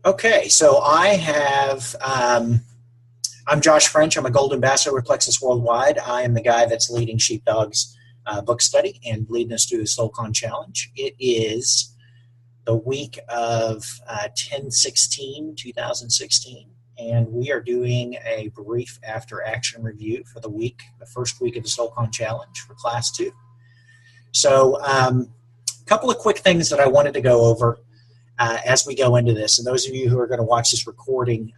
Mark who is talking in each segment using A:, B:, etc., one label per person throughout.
A: Okay, so I'm Josh French. I'm a Gold Ambassador with Plexus Worldwide. I am the guy that's leading Sheepdogs book study and leading us through the SoulCon challenge. It is the week of 10/16/2016, and we are doing a brief after action review for the first week of the SoulCon challenge for class 2. So a couple of quick things that I wanted to go over as we go into this. And those of you who are going to watch this recording,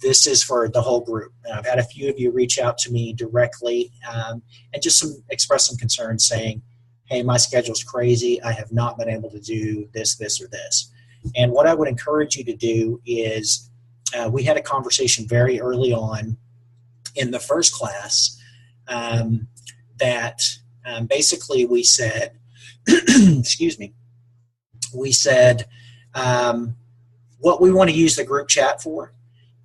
A: this is for the whole group. And I've had a few of you reach out to me directly and just express some concerns saying, hey, my schedule's crazy. I have not been able to do this, or this. And what I would encourage you to do is we had a conversation very early on in the first class that basically we said, excuse me, we said, what we want to use the group chat for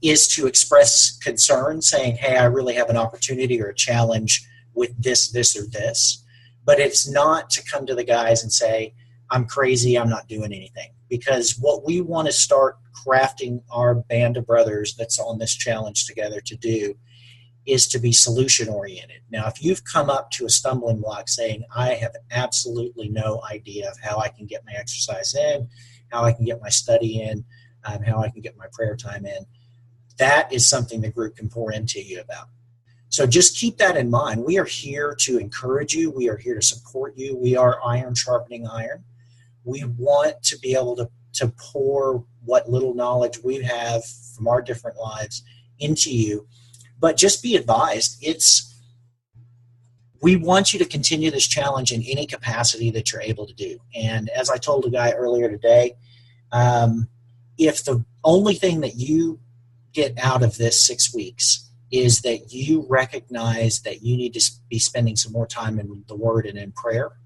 A: is to express concern, saying, hey, I really have an opportunity or a challenge with this, or this. But it's not to come to the guys and say, I'm crazy, I'm not doing anything. Because what we want to start crafting our band of brothers that's on this challenge together to do is to be solution-oriented. Now, if you've come up to a stumbling block saying, I have absolutely no idea of how I can get my exercise in, how I can get my study in, how I can get my prayer time in, that is something the group can pour into you about. So just keep that in mind. We are here to encourage you. We are here to support you. We are iron sharpening iron. We want to be able to pour what little knowledge we have from our different lives into you. But just be advised, we want you to continue this challenge in any capacity that you're able to do. And as I told a guy earlier today, if the only thing that you get out of this 6 weeks is that you recognize that you need to be spending some more time in the Word and in prayer,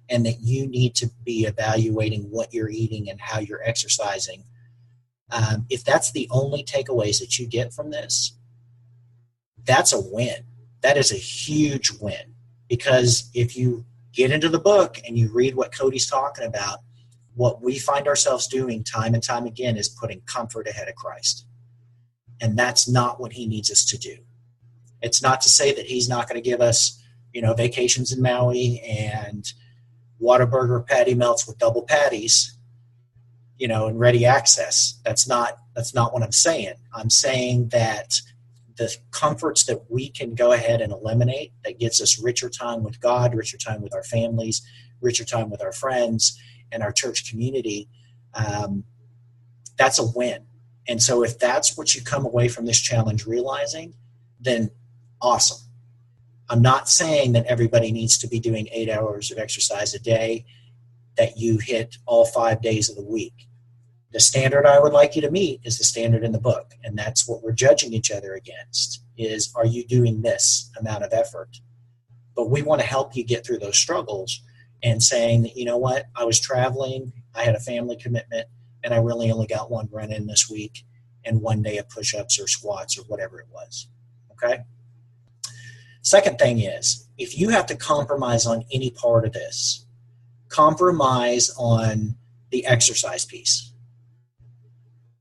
A: and that you need to be evaluating what you're eating and how you're exercising, if that's the only takeaways that you get from this, that's a win. That is a huge win. Because if you get into the book and you read what Cody's talking about, what we find ourselves doing time and time again is putting comfort ahead of Christ. And that's not what he needs us to do. It's not to say that he's not going to give us, vacations in Maui and Whataburger patty melts with double patties, and ready access. That's not what I'm saying. I'm saying that the comforts that we can go ahead and eliminate that gets us richer time with God, richer time with our families, richer time with our friends and our church community, that's a win. And so if that's what you come away from this challenge realizing, then awesome. I'm not saying that everybody needs to be doing 8 hours of exercise a day, that you hit all 5 days of the week. The standard I would like you to meet is the standard in the book, and that's what we're judging each other against, is are you doing this amount of effort? But we want to help you get through those struggles and saying that, you know what, I was traveling, I had a family commitment, and I really only got one run in this week and 1 day of push-ups or squats or whatever it was, okay? Second thing is, if you have to compromise on any part of this, compromise on the exercise piece.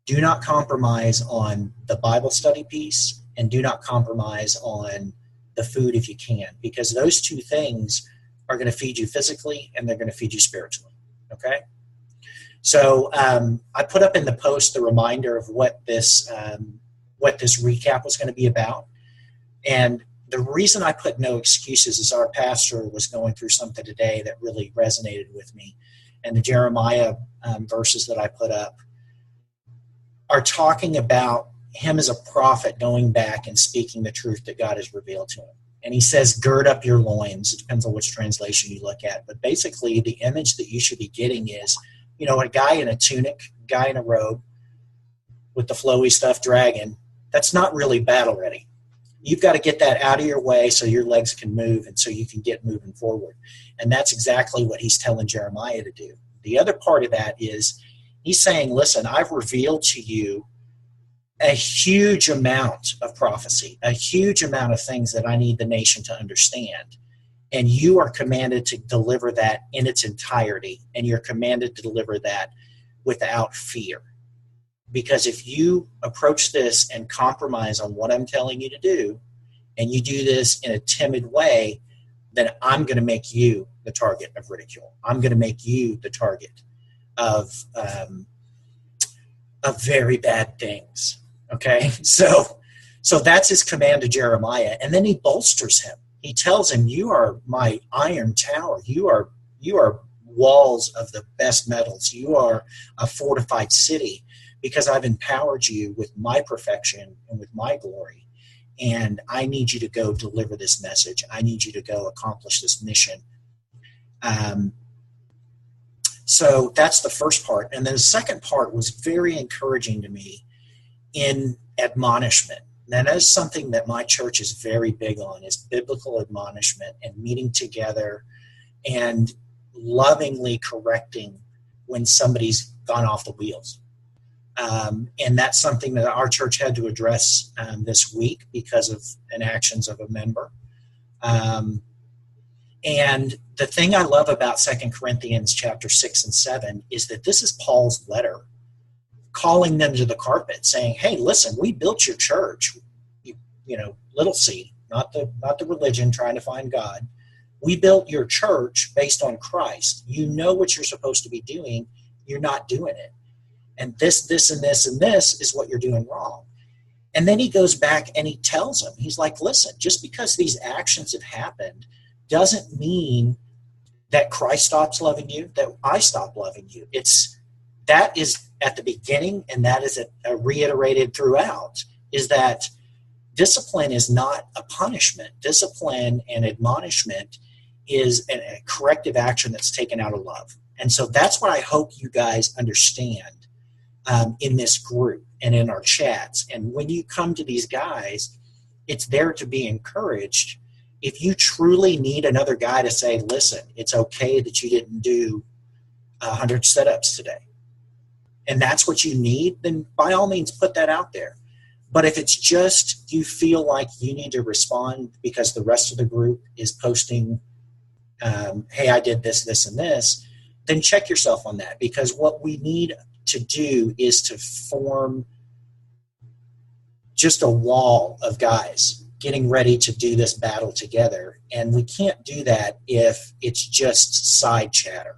A: Do not compromise on the Bible study piece, and do not compromise on the food if you can, because those two things are going to feed you physically and they're going to feed you spiritually, okay? So I put up in the post the reminder of what this recap was going to be about. And the reason I put no excuses is our pastor was going through something today that really resonated with me. And the Jeremiah verses that I put up are talking about him as a prophet going back and speaking the truth that God has revealed to him. And he says, gird up your loins. It depends on which translation you look at. But basically, the image that you should be getting is, a guy in a tunic, guy in a robe with the flowy stuff dragging. That's not really battle ready. You've got to get that out of your way so your legs can move and so you can get moving forward. And that's exactly what he's telling Jeremiah to do. The other part of that is he's saying, listen, I've revealed to you a huge amount of prophecy, a huge amount of things that I need the nation to understand. And you are commanded to deliver that in its entirety. And you're commanded to deliver that without fear. Because if you approach this and compromise on what I'm telling you to do, and you do this in a timid way, then I'm going to make you the target of ridicule. I'm going to make you the target of very bad things. Okay, so that's his command to Jeremiah, and then he bolsters him. He tells him, "You are my iron tower. You are walls of the best metals. You are a fortified city, because I've empowered you with my perfection and with my glory. And I need you to go deliver this message. I need you to go accomplish this mission." So that's the first part. And then the second part was very encouraging to me in admonishment. And that is something that my church is very big on, is biblical admonishment and meeting together and lovingly correcting when somebody's gone off the wheels. And that's something that our church had to address this week because of an actions of a member. And the thing I love about 2 Corinthians chapter 6 and 7 is that this is Paul's letter calling them to the carpet, saying, "Hey, listen, we built your church, you know, little c, not the religion trying to find God. We built your church based on Christ. You know what you're supposed to be doing. You're not doing it. And this, and this, and this is what you're doing wrong." And then he goes back and he tells them, he's like, "Listen, just because these actions have happened doesn't mean that Christ stops loving you, that I stop loving you." That is at the beginning, and that is reiterated throughout, is that discipline is not a punishment. Discipline and admonishment is a corrective action that's taken out of love. And so that's what I hope you guys understand in this group and in our chats. And when you come to these guys, it's there to be encouraged. If you truly need another guy to say, "Listen, it's okay that you didn't do 100 sit-ups today," and that's what you need, then by all means put that out there. But if it's just you feel like you need to respond because the rest of the group is posting, "Hey, I did this, this, and this," then check yourself on that, because what we need to do is to form just a wall of guys getting ready to do this battle together. And we can't do that if it's just side chatter.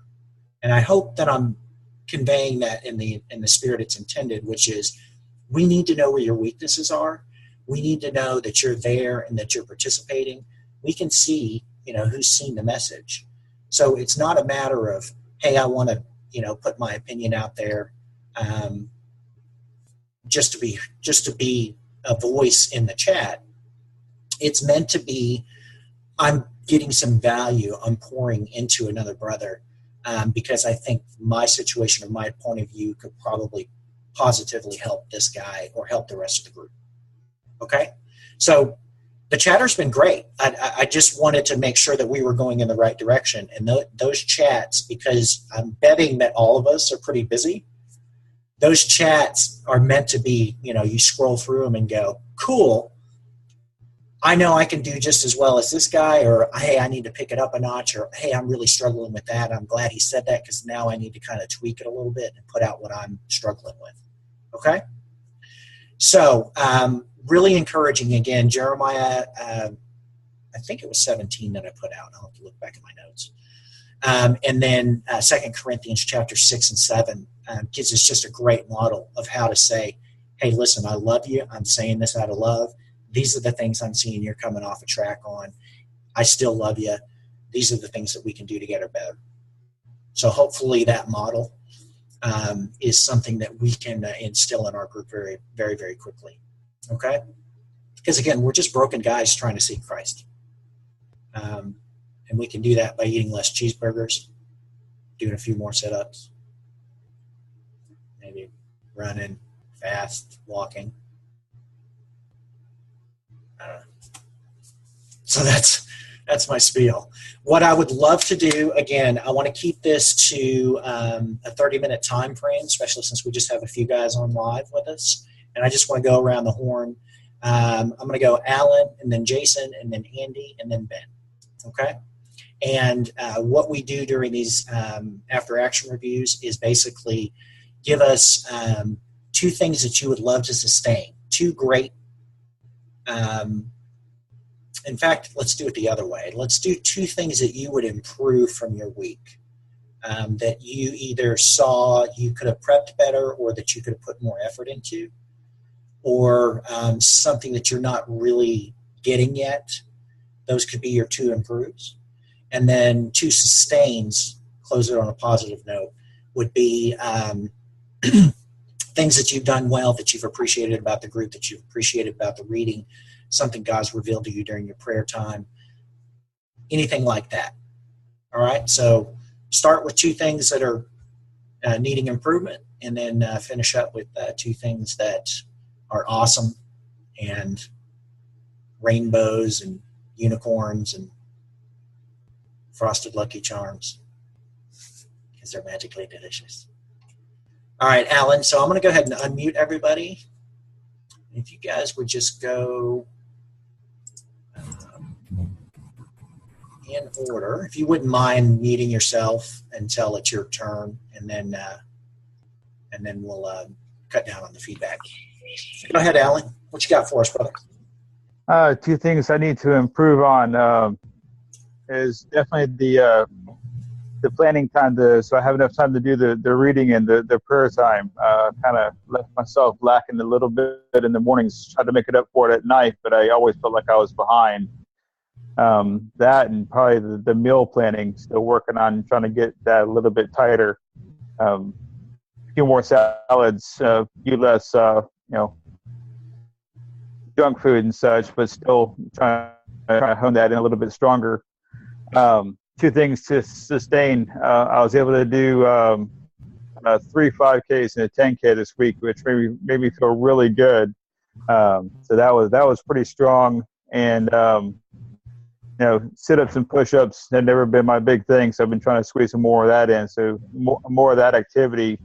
A: And I hope that I'm conveying that in the spirit it's intended, which is we need to know where your weaknesses are. We need to know that you're there and that you're participating. We can see, who's seen the message. So it's not a matter of, "Hey, I want to, put my opinion out there just to be a voice in the chat." It's meant to be, I'm getting some value, I'm pouring into another brother, because I think my situation or my point of view could probably positively help this guy or help the rest of the group. Okay? So the chatter's been great. I just wanted to make sure that we were going in the right direction. And those chats, because I'm betting that all of us are pretty busy, those chats are meant to be, you scroll through them and go, "Cool, I know I can do just as well as this guy," or, "Hey, I need to pick it up a notch," or, "Hey, I'm really struggling with that. I'm glad he said that because now I need to kind of tweak it a little bit and put out what I'm struggling with." Okay? So, really encouraging. Again, Jeremiah, I think it was 17 that I put out. I'll have to look back at my notes. And then 2 Corinthians chapter 6 and 7 gives us just a great model of how to say, "Hey, listen, I love you. I'm saying this out of love. These are the things I'm seeing you're coming off a track on. I still love you. These are the things that we can do together better." So hopefully that model is something that we can instill in our group very, very, very quickly. Okay? Because again, we're just broken guys trying to seek Christ. And we can do that by eating less cheeseburgers, doing a few more sit-ups, maybe running, fast, walking. So that's my spiel. What I would love to do, again, I want to keep this to a 30-minute time frame, especially since we just have a few guys on live with us. And I just want to go around the horn. I'm going to go Alan, and then Jason, and then Andy, and then Ben. Okay? And what we do during these after-action reviews is basically give us two things that you would love to sustain. Two great. In fact, let's do it the other way. Let's do two things that you would improve from your week. That you either saw you could have prepped better, or that you could have put more effort into, or something that you're not really getting yet. Those could be your two improves. And then two sustains, close it on a positive note, would be things that you've done well, that you've appreciated about the group, that you've appreciated about the reading, something God's revealed to you during your prayer time, anything like that. All right, so start with two things that are needing improvement, and then finish up with two things that are awesome, and rainbows and unicorns and frosted Lucky Charms, because they're magically delicious. All right, Alan, so I'm going to go ahead and unmute everybody. If you guys would just go in order, if you wouldn't mind muting yourself until it's your turn, and then we'll cut down on the feedback. Go ahead, Alan. What you got for us, brother?
B: Two things I need to improve on is definitely the planning time, so I have enough time to do the reading and the prayer time. Kind of left myself lacking a little bit in the mornings, tried to make it up for it at night, but I always felt like I was behind. That and probably the meal planning, still working on trying to get that a little bit tighter. A few more salads, a few less, junk food and such, but still trying to hone that in a little bit stronger. Two things to sustain. I was able to do 3 5Ks and a 10K this week, which made me feel really good. So that was pretty strong. And sit-ups and push-ups had never been my big thing, so I've been trying to squeeze some more of that in. So more of that activity,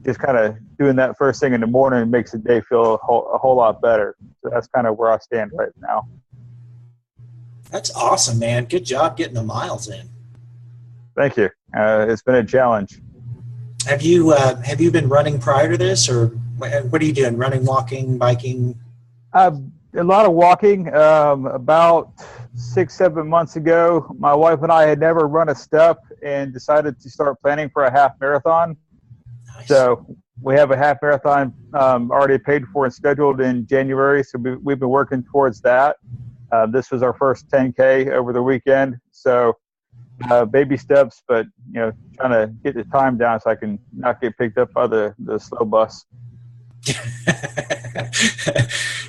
B: just kind of doing that first thing in the morning makes the day feel a whole lot better. So that's kind of where I stand right now.
A: That's awesome, man. Good job getting the miles in.
B: Thank you. It's been a challenge.
A: Have you been running prior to this, or what are you doing? Running, walking, biking?
B: A lot of walking. About 6-7 months ago, my wife and I had never run a step and decided to start planning for a half marathon. Nice. So we have a half marathon already paid for and scheduled in January. So we've been working towards that. This was our first 10K over the weekend. So baby steps, but trying to get the time down so I can not get picked up by the slow bus.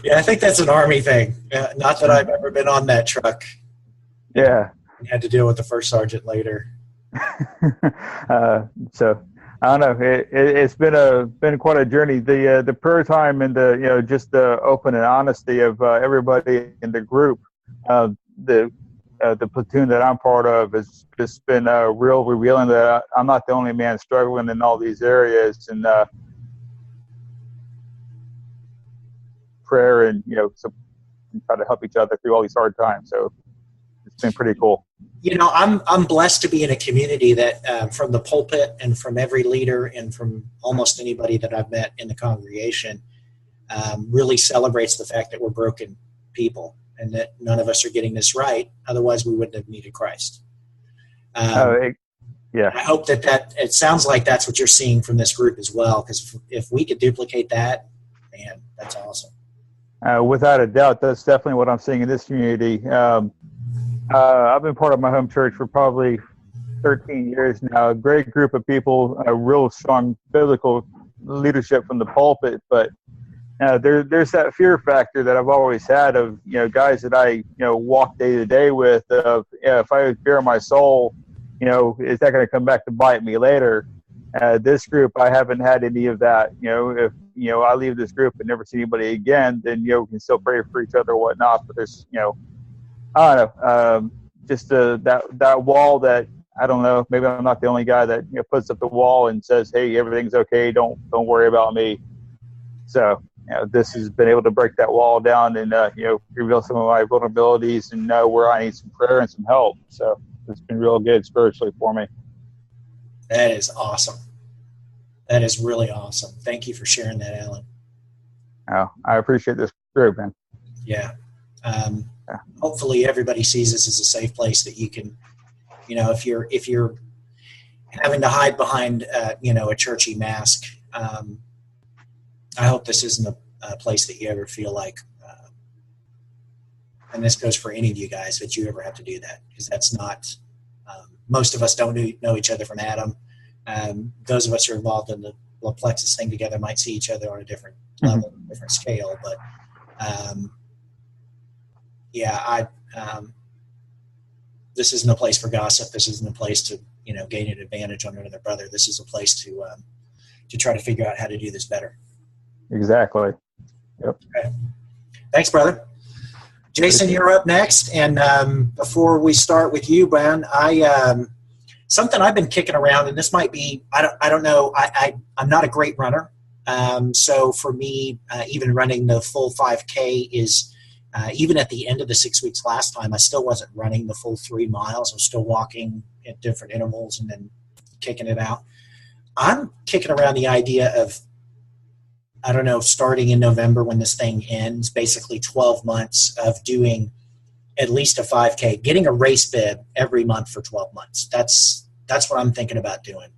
A: Yeah, I think that's an Army thing. Not that I've ever been on that truck.
B: Yeah.
A: I had to deal with the first sergeant later.
B: So I don't know. It's been quite a journey. The prayer time and just the open and honesty of everybody in the group. The platoon that I'm part of has just been real revealing that I'm not the only man struggling in all these areas, and prayer and so try to help each other through all these hard times. So it's been pretty cool.
A: I'm blessed to be in a community that from the pulpit and from every leader and from almost anybody that I've met in the congregation really celebrates the fact that we're broken people and that none of us are getting this right. Otherwise, we wouldn't have needed Christ.
B: Yeah.
A: I hope that it sounds like that's what you're seeing from this group as well, because if we could duplicate that, man, that's awesome.
B: Without a doubt, that's definitely what I'm seeing in this community. I've been part of my home church for probably 13 years now. A great group of people, a real strong biblical leadership from the pulpit, but there's that fear factor that I've always had of guys that I walk day to day with. Of if I bare my soul, is that going to come back to bite me later? This group, I haven't had any of that. If I leave this group and never see anybody again, then we can still pray for each other or whatnot. But there's I don't know, just that wall that I don't know. Maybe I'm not the only guy that puts up the wall and says, "Hey, everything's okay. Don't worry about me." So this has been able to break that wall down and reveal some of my vulnerabilities and know where I need some prayer and some help. So it's been real good spiritually for me.
A: That is awesome. That is really awesome. Thank you for sharing that, Alan.
B: Oh, I appreciate this group, man.
A: Yeah.
B: Yeah.
A: Hopefully everybody sees this as a safe place that you can, if you're having to hide behind, a churchy mask, I hope this isn't a place that you ever feel like, and this goes for any of you guys, that you ever have to do that, because that's not, most of us don't know each other from Adam. Those of us who are involved in the plexus thing together might see each other on a different level, different scale, but this isn't a place for gossip. This isn't a place to gain an advantage on another brother. This is a place to try to figure out how to do this better.
B: Exactly. Yep.
A: Okay. Thanks, brother. Jason, you're up next. And before we start with you, Brian, something I've been kicking around, and this might be, I don't know, I'm not a great runner. So for me, even running the full 5K is, even at the end of the 6 weeks last time, I still wasn't running the full 3 miles. I was still walking at different intervals and then kicking it out. I'm kicking around the idea of, I don't know, starting in November when this thing ends, basically 12 months of doing at least a 5K, getting a race bib every month for 12 months. That's what I'm thinking about doing.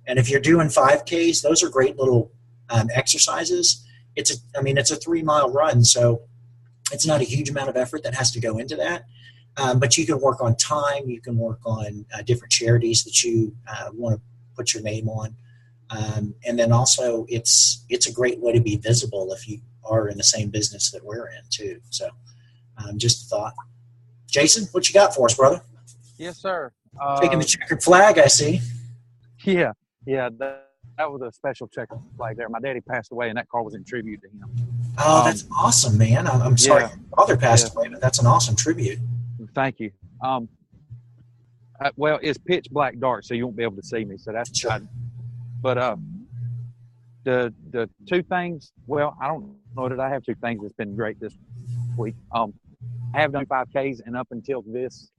A: And if you're doing 5Ks, those are great little exercises. It's a 3 mile run, so it's not a huge amount of effort that has to go into that. But you can work on time. You can work on different charities that you want to put your name on. And then also it's a great way to be visible if you are in the same business that we're in too. So just a thought. Jason, what you got for us, brother?
C: Yes, sir.
A: Taking the checkered flag, I see.
C: Yeah, that was a special checkered flag there. My daddy passed away, and that car was in tribute to him.
A: Oh, that's awesome, man. I'm sorry your father passed away, but that's an awesome tribute.
C: Thank you. Well, it's pitch black dark, so you won't be able to see me. So that's
A: sure.
C: But the two things. Well, I don't know that I have two things that's been great this week. I have done 5Ks, and up until this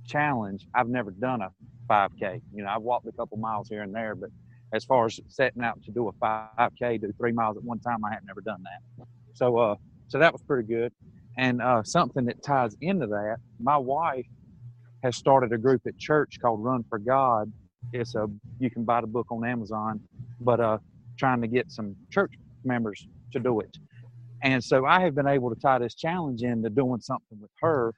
C: challenge, I've never done a 5K. I've walked a couple miles here and there, but as far as setting out to do a 5K, do 3 miles at one time, I have never done that. So that was pretty good. And something that ties into that, my wife has started a group at church called Run for God. You can buy the book on Amazon, but trying to get some church members to do it. And so I have been able to tie this challenge into doing something with her.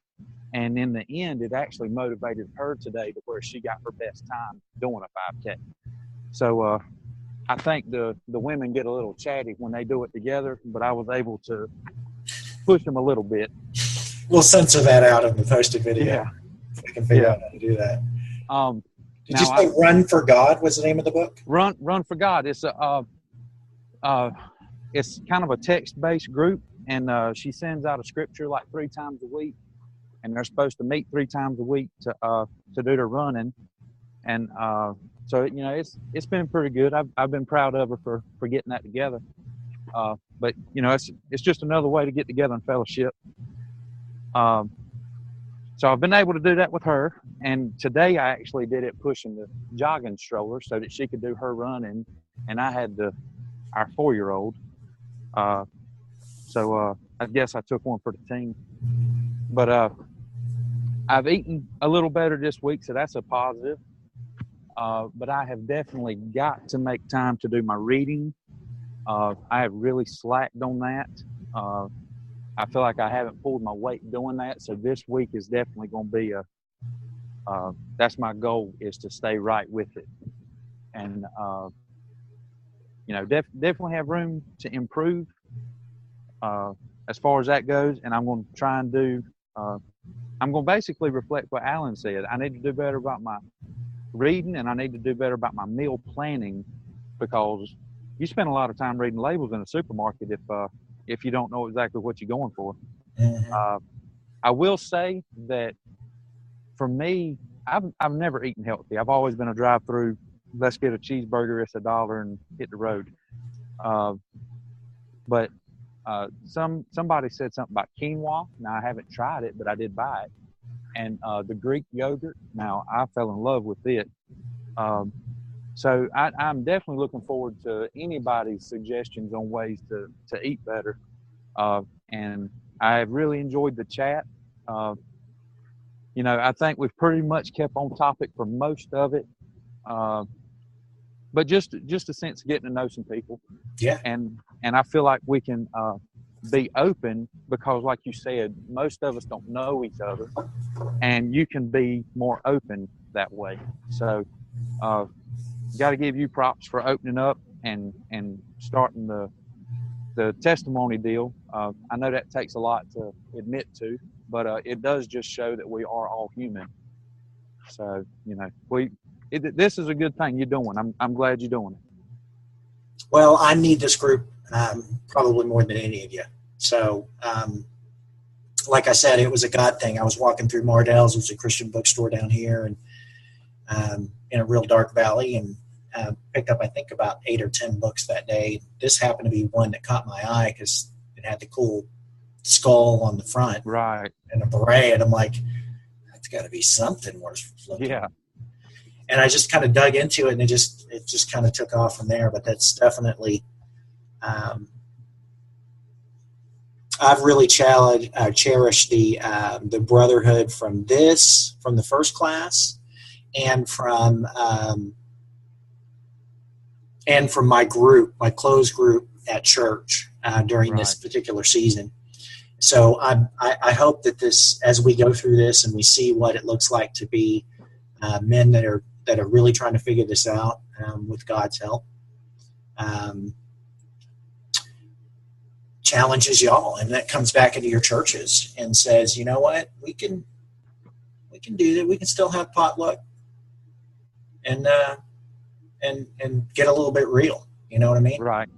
C: And in the end, it actually motivated her today to where she got her best time doing a 5K. So I think the women get a little chatty when they do it together, but I was able to push them a little bit.
A: We'll censor that out in the posted video.
C: Yeah.
A: I can figure out how to do that. Did you say Run for God was the name of the book?
C: Run for God. It's it's kind of a text-based group, and she sends out a scripture like 3 times a week, and they're supposed to meet 3 times a week to do their running, and so it's been pretty good. I've been proud of her for getting that together, but it's just another way to get together in fellowship. So I've been able to do that with her, and today I actually did it pushing the jogging stroller so that she could do her running, and I had our 4-year-old. So I guess I took one for the team. But I've eaten a little better this week, so that's a positive. But I have definitely got to make time to do my reading. I have really slacked on that. I feel like I haven't pulled my weight doing that, so this week is definitely going to be that's my goal, is to stay right with it. And, definitely have room to improve as far as that goes. And I'm going to try and I'm going to basically reflect what Alan said. I need to do better about my reading, and I need to do better about my meal planning, because you spend a lot of time reading labels in a supermarket if you don't know exactly what you're going for.
A: Mm-hmm.
C: I will say that for me, I've never eaten healthy. I've always been a drive-through. Let's get a cheeseburger. It's $1 and hit the road. But somebody said something about quinoa. Now, I haven't tried it, but I did buy it. And the Greek yogurt. Now, I fell in love with it. So I'm definitely looking forward to anybody's suggestions on ways to eat better. And I have really enjoyed the chat. I think we've pretty much kept on topic for most of it. But just a sense of getting to know some people.
A: Yeah.
C: And I feel like we can be open because, like you said, most of us don't know each other, and you can be more open that way. So got to give you props for opening up and starting the testimony deal. I know that takes a lot to admit to, but it does just show that we are all human. So, this is a good thing you're doing. I'm glad you're doing it.
A: Well, I need this group probably more than any of you. So, like I said, it was a God thing. I was walking through Mardell's, it was a Christian bookstore down here, and in a real dark valley, and picked up, I think, about 8 or 10 books that day. This happened to be one that caught my eye because it had the cool skull on the front,
C: right,
A: and a beret, and I'm like, that's got to be something worth looking at. And I just kind of dug into it, and it just kind of took off from there. But that's definitely, I've really cherished the brotherhood from the first class, and from my group, my closed group at church during this particular season. So I hope that this, as we go through this and we see what it looks like to be men that are really trying to figure this out with God's help, challenges y'all, and that comes back into your churches and says, you know what, we can do that. We can still have potluck and get a little bit real. You know what I mean?
C: Right.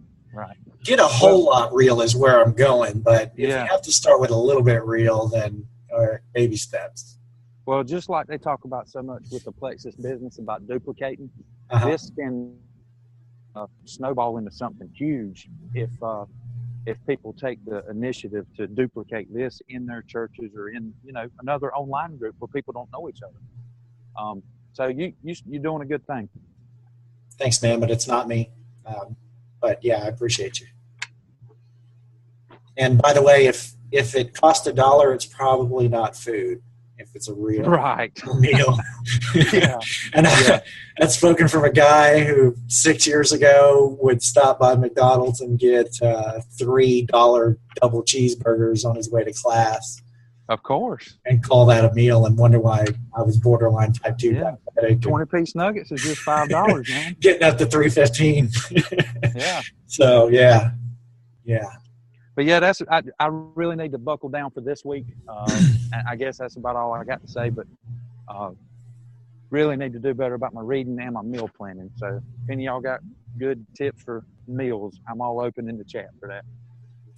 A: Get a whole lot real is where I'm going, but if you have to start with a little bit real, then or baby steps.
C: Well, just like they talk about so much with the Plexus business about duplicating, this can snowball into something huge if people take the initiative to duplicate this in their churches or in another online group where people don't know each other. So you're doing a good thing.
A: Thanks, man, but it's not me. But yeah, I appreciate you. And by the way, if it costs $1, it's probably not food. If it's a real meal. And I've spoken from a guy who 6 years ago would stop by McDonald's and get $3 double cheeseburgers on his way to class.
C: Of course.
A: And call that a meal and wonder why I was borderline type 2 diabetic.
C: 20-piece nuggets is just $5, man.
A: Getting up to $3.15.
C: Yeah.
A: So, yeah.
C: But yeah, I really need to buckle down for this week. I guess that's about all I got to say. But really need to do better about my reading and my meal planning. So if any of y'all got good tips for meals, I'm all open in the chat for that.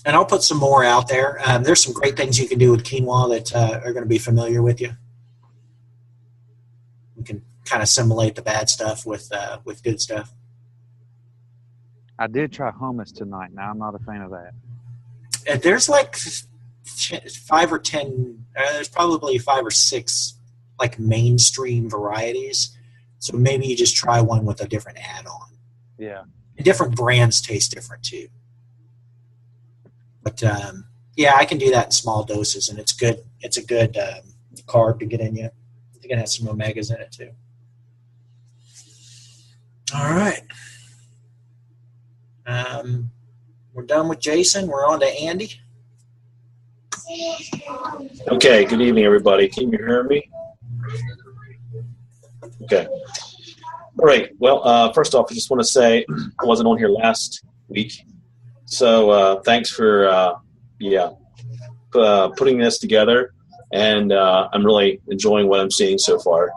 A: And I'll put some more out there. There's some great things you can do with quinoa that are going to be familiar with you. We can kind of assimilate the bad stuff with good stuff.
C: I did try hummus tonight. Now I'm not a fan of that.
A: There's like 5 or 10. There's probably 5 or 6 like mainstream varieties. So maybe you just try one with a different add-on.
C: Yeah.
A: And different brands taste different too. But I can do that in small doses, and it's good. It's a good carb to get in you. I think it has some omegas in it too. All right. We're done with Jason. We're on to Andy.
D: Okay. Good evening, everybody. Can you hear me? Okay. All right. Well, first off, I just want to say I wasn't on here last week. So thanks for putting this together, and I'm really enjoying what I'm seeing so far.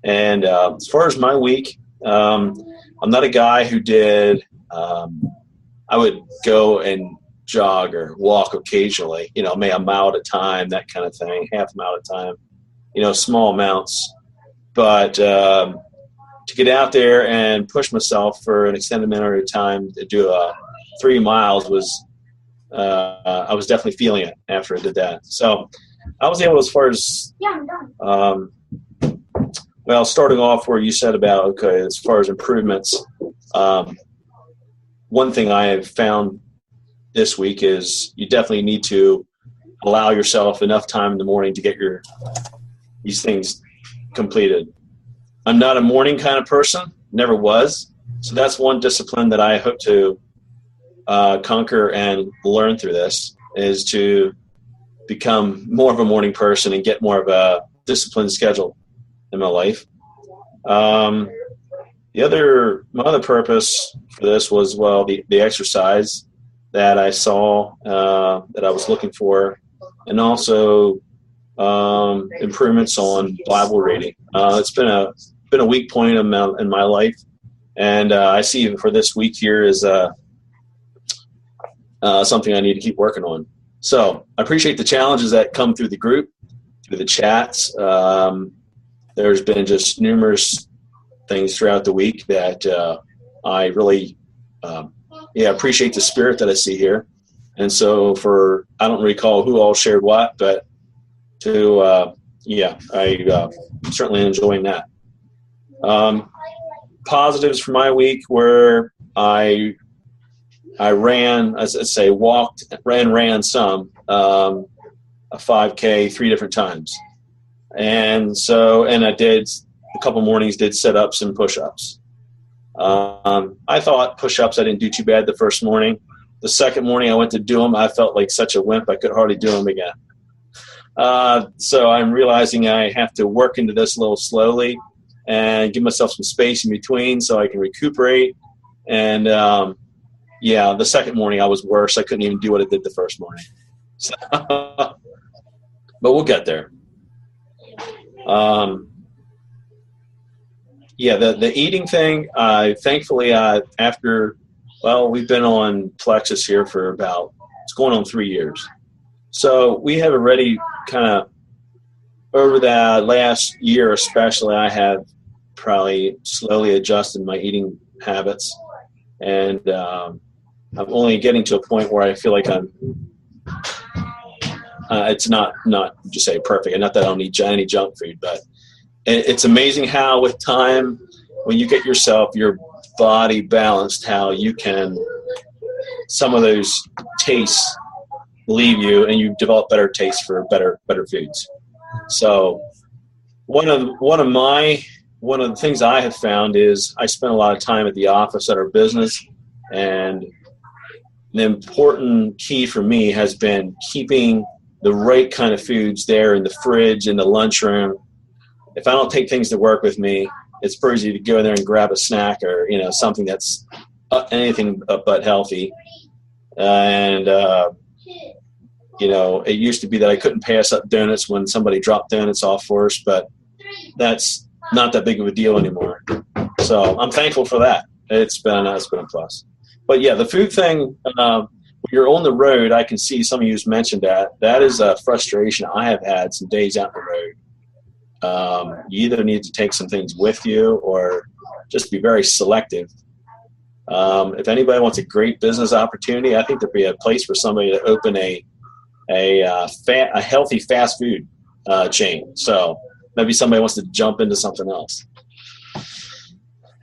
D: And as far as my week, I'm not a guy who did I would go and jog or walk occasionally, maybe a mile at a time, that kind of thing, half a mile at a time, small amounts. But to get out there and push myself for an extended amount of time to do 3 miles was I was definitely feeling it after I did that. So I was able, as far as Well, starting off where you said about, okay, as far as improvements, one thing I have found this week is you definitely need to allow yourself enough time in the morning to get these things completed. I'm not a morning kind of person, never was. So that's one discipline that I hope to conquer and learn through this, is to become more of a morning person and get more of a disciplined schedule in my life. My other purpose for this was, well, the exercise that I saw, that I was looking for, and also improvements on Bible reading. It's been a weak point in my life, and I see even for this week here is something I need to keep working on. So I appreciate the challenges that come through the group, through the chats. There's been just numerous things throughout the week that I really appreciate the spirit that I see here. And so I don't recall who all shared what, but I'm certainly enjoying that. Positives for my week were I ran, as I say, ran some, a 5K 3 different times. And I did a couple mornings, did sit-ups and push-ups. I thought push-ups, I didn't do too bad the first morning. The second morning I went to do them, I felt like such a wimp, I could hardly do them again. So I'm realizing I have to work into this a little slowly and give myself some space in between so I can recuperate. And the second morning I was worse. I couldn't even do what I did the first morning. So, but we'll get there. The eating thing, thankfully, we've been on Plexus here for it's going on 3 years. So we have already kind of, over that last year especially, I have probably slowly adjusted my eating habits. And I'm only getting to a point where I feel like it's not just say perfect, and not that I don't eat any junk food, but it's amazing how with time, when you get your body balanced, how you can, some of those tastes leave you and you develop better tastes for better foods. So one of the things I have found is I spend a lot of time at the office at our business, and the important key for me has been keeping the right kind of foods there in the fridge, in the lunchroom. If I don't take things to work with me, it's pretty easy to go in there and grab a snack or, something that's anything but healthy. And, it used to be that I couldn't pass up donuts when somebody dropped donuts off for us, but that's not that big of a deal anymore. So I'm thankful for that. It's been a plus. But yeah, the food thing, when you're on the road, I can see some of you mentioned that. That is a frustration I have had some days out on the road. You either need to take some things with you or just be very selective. If anybody wants a great business opportunity, I think there'd be a place for somebody to open a healthy fast food chain. So maybe somebody wants to jump into something else.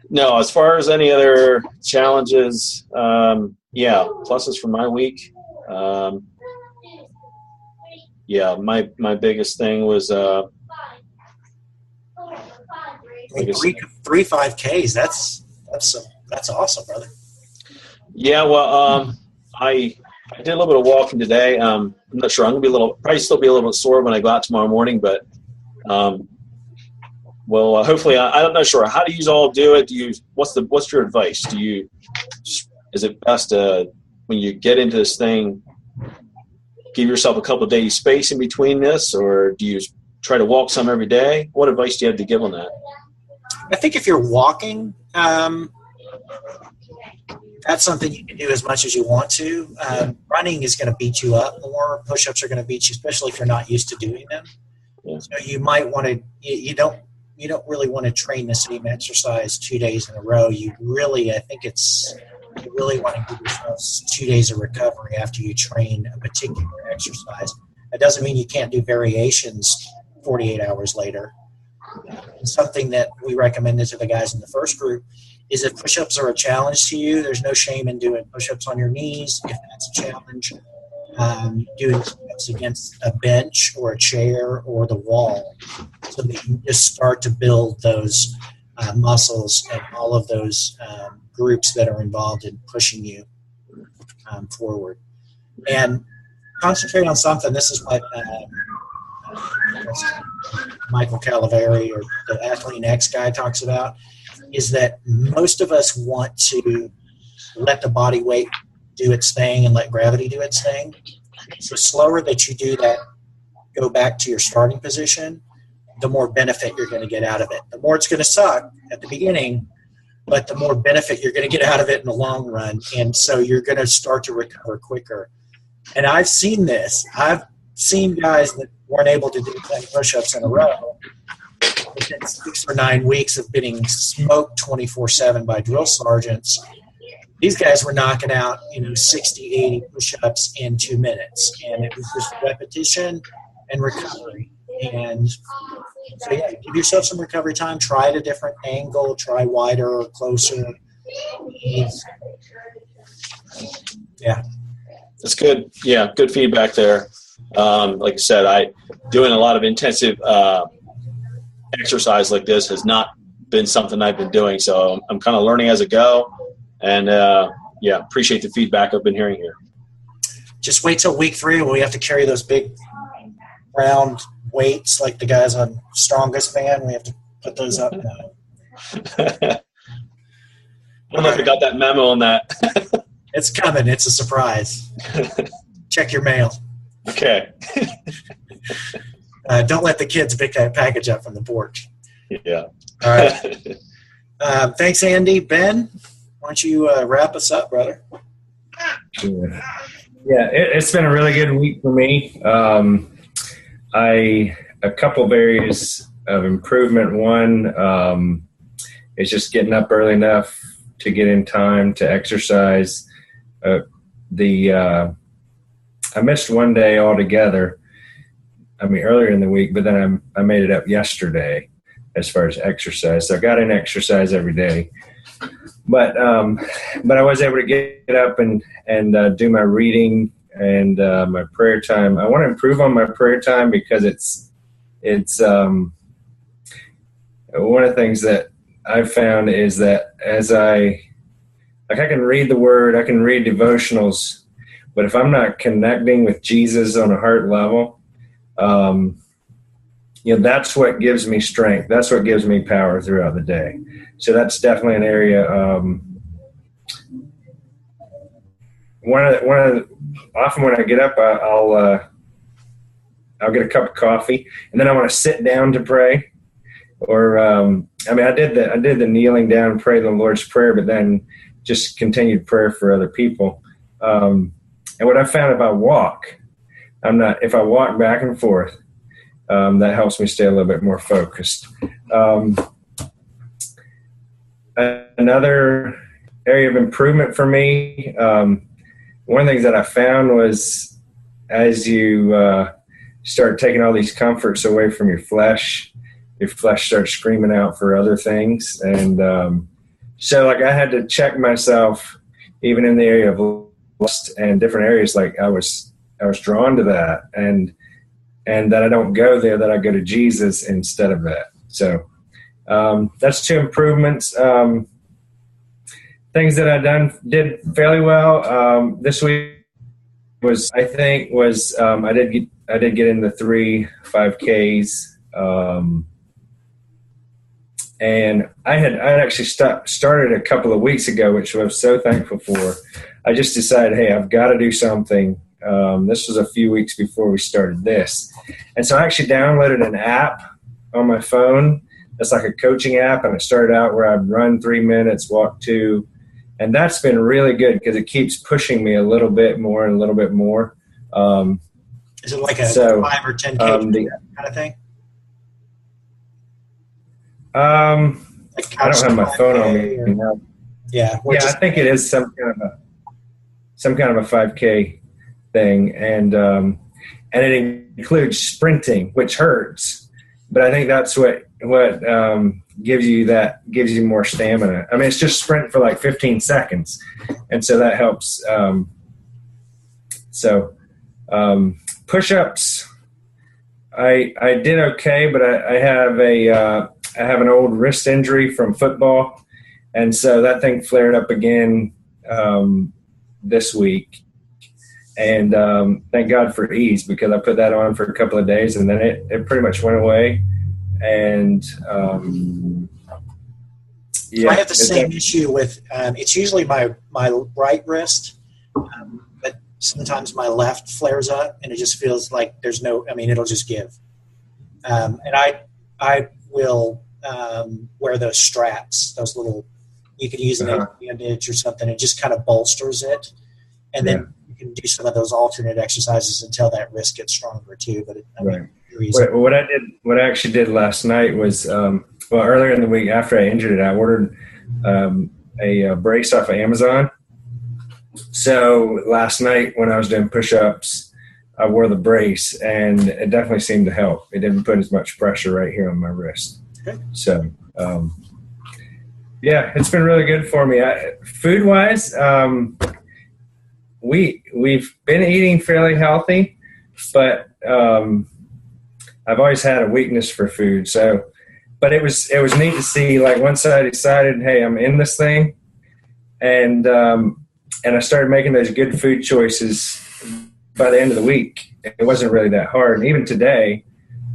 D: No, as far as any other challenges, pluses for my week. My biggest thing was
A: three 5Ks. That's awesome, brother.
D: Yeah, well, I did a little bit of walking today. I'm not sure. I'm gonna probably still be a little bit sore when I go out tomorrow morning, but hopefully, I'm not sure. How do you all do it? What's your advice? Is it best when you get into this thing, give yourself a couple of days space in between this, or do you try to walk some every day? What advice do you have to give on that?
A: I think if you're walking, that's something you can do as much as you want to. Running is going to beat you up more. Push-ups are going to beat you, especially if you're not used to doing them. Yeah. So you might want to. You don't really want to train the same exercise 2 days in a row. You really want to give yourself 2 days of recovery after you train a particular exercise. That doesn't mean you can't do variations 48 hours later. something that we recommended to the guys in the first group is if push-ups are a challenge to you, there's no shame in doing push-ups on your knees. If that's a challenge, doing push-ups against a bench or a chair or the wall, so that you just start to build those muscles and all of those groups that are involved in pushing you forward. And concentrate on something. This is what Michael Calaveri, or the Athlete X guy, talks about, is that most of us want to let the body weight do its thing and let gravity do its thing. So slower that you do that, go back to your starting position, the more benefit you're going to get out of it. The more it's going to suck at the beginning, but the more benefit you're going to get out of it in the long run. And so you're going to start to recover quicker. And I've seen this. I've seen guys that weren't able to do 10 push-ups in a row within 6 or 9 weeks of getting smoked 24/7 by drill sergeants. These guys were knocking out, 60, 80 push-ups in 2 minutes. And it was just repetition and recovery. And so, yeah, give yourself some recovery time. Try at a different angle. Try wider or closer. Yeah.
D: That's good. Yeah, good feedback there. Like I said, doing a lot of intensive exercise like this has not been something I've been doing. So I'm kind of learning as I go. And, appreciate the feedback I've been hearing here.
A: Just wait till week 3 when we have to carry those big round weights like the guys on Strongest Man. We have to put those up now.
D: I don't know if I got that memo on that.
A: It's coming. It's a surprise. Check your mail.
D: Okay.
A: Don't let the kids pick that package up from the porch.
D: Yeah.
A: All right. Thanks, Andy. Ben, why don't you wrap us up, brother?
E: Yeah, it's been a really good week for me. A couple of areas of improvement. One is just getting up early enough to get in time to exercise. I missed one day altogether. Earlier in the week, but then I made it up yesterday as far as exercise. So I got in exercise every day, but I was able to get up and do my reading and my prayer time. I want to improve on my prayer time because it's one of the things that I've found is that as I can read the Word, I can read devotionals, but if I'm not connecting with Jesus on a heart level, that's what gives me strength. That's what gives me power throughout the day. So that's definitely an area. Often when I get up, I'll get a cup of coffee, and then I want to sit down to pray. Or I did the kneeling down and pray the Lord's Prayer, but then just continued prayer for other people. And what I found if I walk back and forth, that helps me stay a little bit more focused. Another area of improvement for me, one of the things that I found was as you start taking all these comforts away from your flesh starts screaming out for other things. And so I had to check myself even in the area of lust and different areas. Like I was drawn to that, and that I don't go there, that I go to Jesus instead of that. So that's 2 improvements. Things that I did fairly well this week was I did get in the 3 5Ks. And I had actually started a couple of weeks ago, which I was so thankful for. I just decided, hey, I've got to do something. This was a few weeks before we started this. And so I actually downloaded an app on my phone. It's like a coaching app, and it started out where I'd run 3 minutes, walk 2. And that's been really good because it keeps pushing me a little bit more and a little bit more.
A: Is it like a 5 or 10K kind of thing?
E: I don't have my phone on me now.
A: Yeah,
E: I think it is some kind of a 5K thing, and it includes sprinting, which hurts, but I think that's what gives you more stamina. I mean, it's just sprint for like 15 seconds, and so that helps. Push-ups, I did okay, but I have an old wrist injury from football, and so that thing flared up again this week. And thank God for ease, because I put that on for a couple of days, and then it pretty much went away. And
A: I have the same issue with it's usually my right wrist, but sometimes my left flares up, and it just feels like there's no. I mean, it'll just give. And I will wear those straps, those little. You could use an bandage or something. It just kind of bolsters it, and then you can do some of those alternate exercises until that wrist gets stronger too. But
E: what I actually did last night was earlier in the week after I injured it, I ordered a brace off of Amazon. So last night when I was doing push-ups, I wore the brace, and it definitely seemed to help. It didn't put as much pressure right here on my wrist.
A: Okay.
E: So, it's been really good for me. Food-wise, we've been eating fairly healthy, but I've always had a weakness for food. So, but it was neat to see, like, once I decided, hey, I'm in this thing, and I started making those good food choices by the end of the week. It wasn't really that hard. And even today,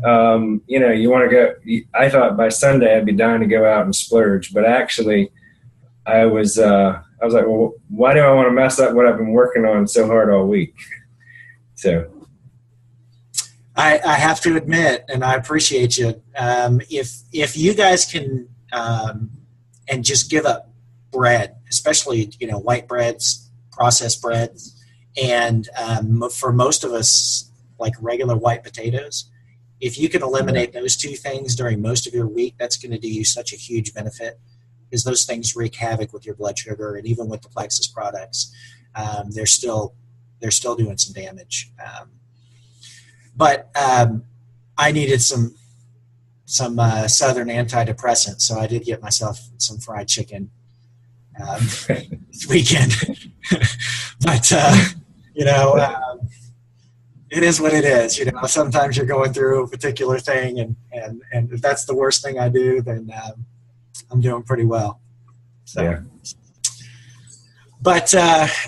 E: you want to go, I thought by Sunday I'd be dying to go out and splurge, but actually I was like, well, why do I want to mess up what I've been working on so hard all week? So
A: I have to admit, and I appreciate you, if you guys can and just give up bread, especially white breads, processed breads, and for most of us, like regular white potatoes, if you can eliminate those two things during most of your week, that's going to do you such a huge benefit, because those things wreak havoc with your blood sugar, and even with the Plexus products, they're still doing some damage. But I needed some Southern antidepressants, so I did get myself some fried chicken this weekend. But it is what it is. Sometimes you're going through a particular thing, and if that's the worst thing I do, then I'm doing pretty well. So.
E: Yeah.
A: But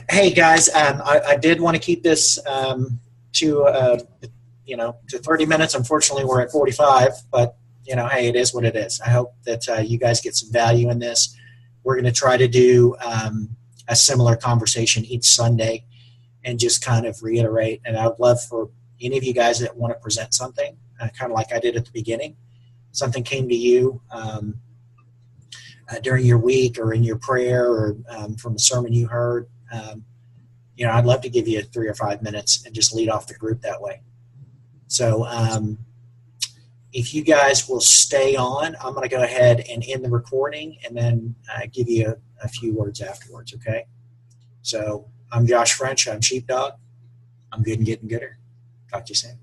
A: hey, guys, I did want to keep this to 30 minutes. Unfortunately, we're at 45, but hey, it is what it is. I hope that you guys get some value in this. We're going to try to do a similar conversation each Sunday and just kind of reiterate. And I would love for any of you guys that want to present something, kind of like I did at the beginning. Something came to you during your week or in your prayer or from a sermon you heard. I'd love to give you 3 or 5 minutes and just lead off the group that way. So if you guys will stay on, I'm going to go ahead and end the recording and then give you a few words afterwards, okay? So I'm Josh French. I'm Sheepdog. I'm good and getting gooder. Talk to you soon.